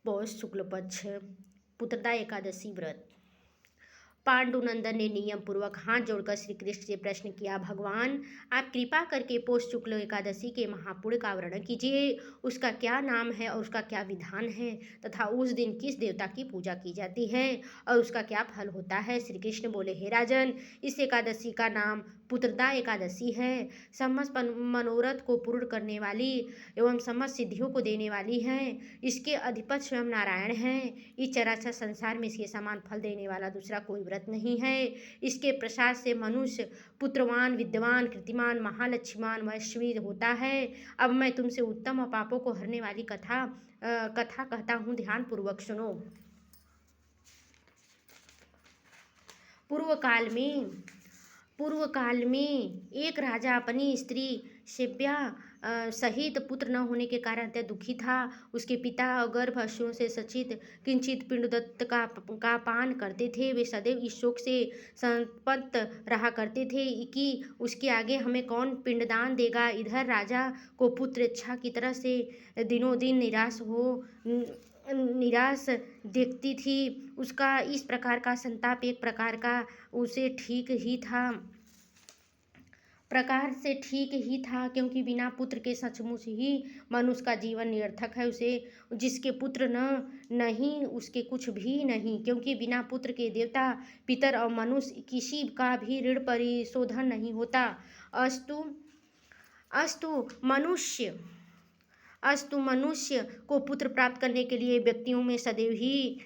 पौष शुक्ल पक्ष पुत्रदा एकादशी व्रत। पांडुनंदन ने नियम पूर्वक हाथ जोड़कर श्री कृष्ण से प्रश्न किया, भगवान आप कृपा करके पौष शुक्ल एकादशी के महापुण्य का वर्णन कीजिए। उसका क्या नाम है और उसका क्या विधान है तथा उस दिन किस देवता की पूजा की जाती है और उसका क्या फल होता है। श्री कृष्ण बोले, हे राजन, इस एकादशी का नाम पुत्रदा एकादशी है। समस्त मनोरथ को पूर्ण करने वाली एवं समस्त सिद्धियों को देने वाली है। इसके अधिपति स्वयं नारायण हैं। इस चराचर संसार में इसके समान फल देने वाला दूसरा कोई व्रत नहीं है। इसके प्रसाद से मनुष्य पुत्रवान, विद्वान, कीर्तिमान, महालक्ष्मीवान, वैश्वी होता है। अब मैं तुमसे उत्तम और पापों को हरने वाली कथा कहता हूँ, ध्यान पूर्वक सुनो। पूर्व काल में एक राजा अपनी स्त्री शिव्या सहित पुत्र न होने के कारण अत्यंत दुखी था। उसके पिता गर्भ अश्वों से सचित किंचित पिंडदत्त का पान करते थे। वे सदैव इस शोक से संतप्त रहा करते थे कि उसके आगे हमें कौन पिंडदान देगा। इधर राजा को पुत्र इच्छा की तरह से दिनों दिन निराश देखती थी। उसका इस प्रकार का संताप एक प्रकार से ठीक ही था, क्योंकि बिना पुत्र के सचमुच ही मनुष्य का जीवन निरर्थक है। उसे जिसके पुत्र नहीं उसके कुछ भी नहीं, क्योंकि बिना पुत्र के देवता, पितर और मनुष्य किसी का भी ऋण परिशोधन नहीं होता। अस्तु मनुष्य को पुत्र प्राप्त करने के लिए व्यक्तियों में सदैव ही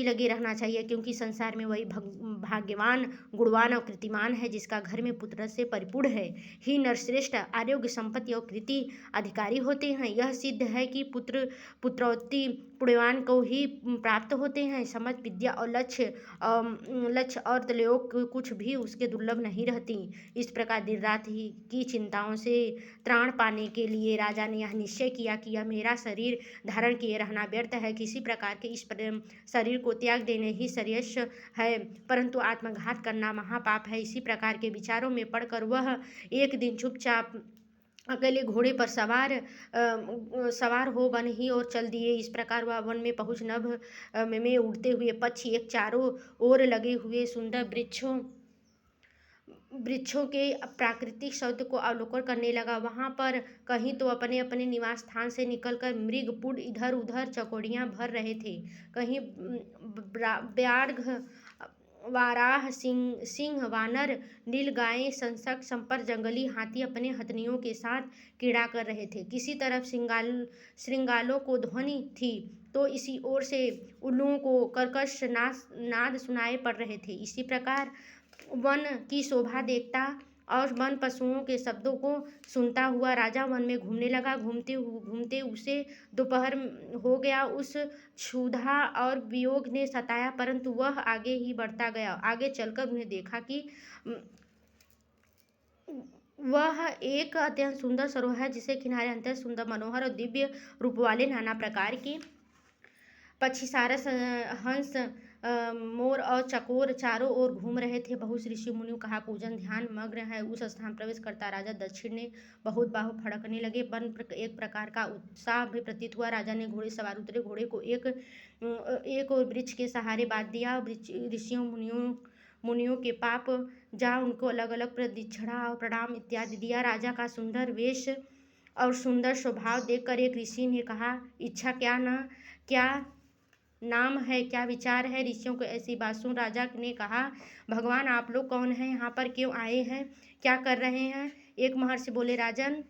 लगे रहना चाहिए, क्योंकि संसार में वही भाग्यवान, गुणवान और कीर्तिमान है जिसका घर में पुत्र से परिपूर्ण है। ही नरश्रेष्ठ आरोग्य, संपत्ति और कीर्ति अधिकारी होते हैं। यह सिद्ध है कि पुत्रौती पुण्यवान को ही प्राप्त होते हैं। समझ, विद्या और लक्ष्य और त्रैलोक कुछ भी उसके दुर्लभ नहीं रहती। इस प्रकार दिन रात की चिंताओं से त्राण पाने के लिए राजा ने यह निश्चय किया कि यह मेरा शरीर धारण किए रहना व्यर्थ है। किसी प्रकार के इस शरीर को त्याग देने ही श्रेयस्कर है, परंतु आत्मघात करना महापाप है। इसी प्रकार के विचारों में पड़कर वह एक दिन चुपचाप अकेले घोड़े पर सवार हो वन ही और चल दिए। इस प्रकार वह वन में पहुँच नभ में उड़ते हुए पक्षी एक चारों ओर लगे हुए सुंदर वृक्षों के प्राकृतिक सौंदर्य को अवलोकन करने लगा। वहां पर कहीं तो अपने अपने निवास स्थान से निकलकर मृग पुड इधर उधर चौकड़ियां भर रहे थे, कहीं व्याघ्र, वाराह, सिंह, वानर, नीलगायें, शंख, संपर, जंगली हाथी अपने हथनियों के साथ क्रीड़ा कर रहे थे। किसी तरफ श्रृंगालों को ध्वनि थी तो इसी ओर से उल्लुओं को कर्कश नाद सुनाई पड़ रहे थे। इसी प्रकार वन की शोभा देखता और वन पशुओं के शब्दों को सुनता हुआ राजा वन में घूमने लगा। घूमते घूमते उसे दोपहर हो गया। उस क्षुधा और वियोग ने सताया, परंतु वह आगे ही बढ़ता गया। आगे चलकर उन्हें देखा कि वह एक अत्यंत सुंदर सरोवर है, जिसके किनारे अत्यंत सुंदर, मनोहर और दिव्य रूप वाले नाना प्रकार के पक्षी, सारस, हंस, मोर और चकोर चारों ओर घूम रहे थे। बहुत ऋषि मुनियों कहा पूजन ध्यान मग्न है। उस स्थान प्रवेश करता राजा दक्षिण ने बहुत बाहु फड़कने लगे। एक प्रकार का उत्साह भी प्रतीत हुआ। राजा ने घोड़े सवार उतरे, घोड़े को एक और वृक्ष के सहारे बांध दिया। ऋषियों मुनियों के पाप जा उनको अलग अलग प्रदक्षिणा और प्रणाम इत्यादि दिया। राजा का सुंदर वेश और सुंदर स्वभाव देखकर एक ऋषि ने कहा, इच्छा क्या नाम है, क्या विचार है। ऋषियों को ऐसी बात सुन राजा ने कहा, भगवान आप लोग कौन हैं, यहाँ पर क्यों आए हैं, क्या कर रहे हैं। एक महर्षि बोले, राजन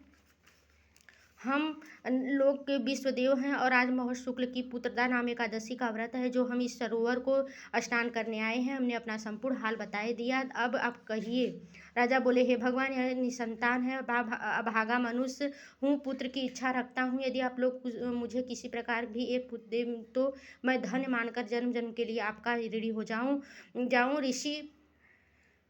हम लोग के विश्वदेव हैं और आज मौष शुक्ल की पुत्रदा नाम एकादशी का व्रत है, जो हम इस सरोवर को स्नान करने आए हैं। हमने अपना संपूर्ण हाल बता दिया, अब आप कहिए। राजा बोले, हे भगवान, यह निसंतान है, अभागा मनुष्य हूँ, पुत्र की इच्छा रखता हूँ। यदि आप लोग मुझे किसी प्रकार भी एक पुत्र दे तो मैं धन्य मानकर जन्म जन्म के लिए आपका ऋणी हो जाऊँ।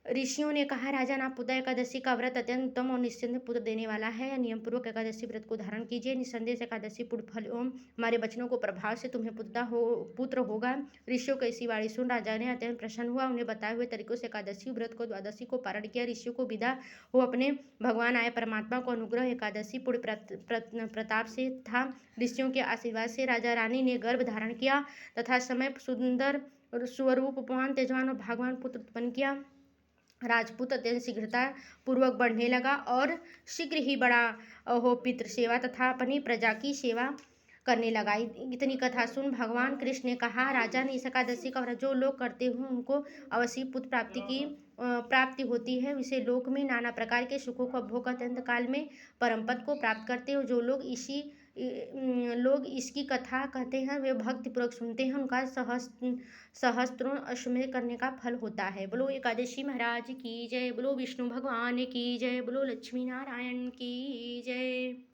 ऋषियों ने कहा, राजा नागपुता एकादशी का व्रत अत्यंत उत्तम और निस्संदेह पुत्र देने वाला है। नियम पूर्वक एकादशी व्रत को धारण कीजिए। निस्संदेह से एकादशी पूर्ण फल एवं हमारे वचनों को प्रभाव से तुम्हें पुत्र होगा। ऋषियों की ऐसी वाणी सुन राजा ने अत्यंत प्रसन्न हुआ। उन्हें बताए हुए तरीकों से एकादशी व्रत को द्वादशी को पारण किया। ऋषियों को विदा हो अपने भगवान आए। परमात्मा को अनुग्रह एकादशी पूर्ण प्रताप से था। ऋषियों के आशीर्वाद से राजा रानी ने गर्भ धारण किया तथा समय सुंदर स्वरूपवान तेजवान और भगवान पुत्र उत्पन्न किया। राजपूत अत्यंत शीघ्रता पूर्वक बढ़ने लगा और शीघ्र ही बड़ा हो पितृ सेवा तथा अपनी प्रजा की सेवा करने लगा। इतनी कथा सुन भगवान कृष्ण ने कहा, राजा ने इस एकादशी का व्रत जो लोग करते हैं उनको अवश्य पुत्र प्राप्ति होती है। इसे लोक में नाना प्रकार के सुखों का भोग अत्यंत काल में परम पद को प्राप्त करते हैं। जो लोग इसकी कथा कहते हैं वे भक्तिपूर्वक सुनते हैं, उनका सहस्त्रों अश्वमेध करने का फल होता है। बोलो एकादशी महाराज की जय। बोलो विष्णु भगवान की जय। बोलो लक्ष्मी नारायण की जय।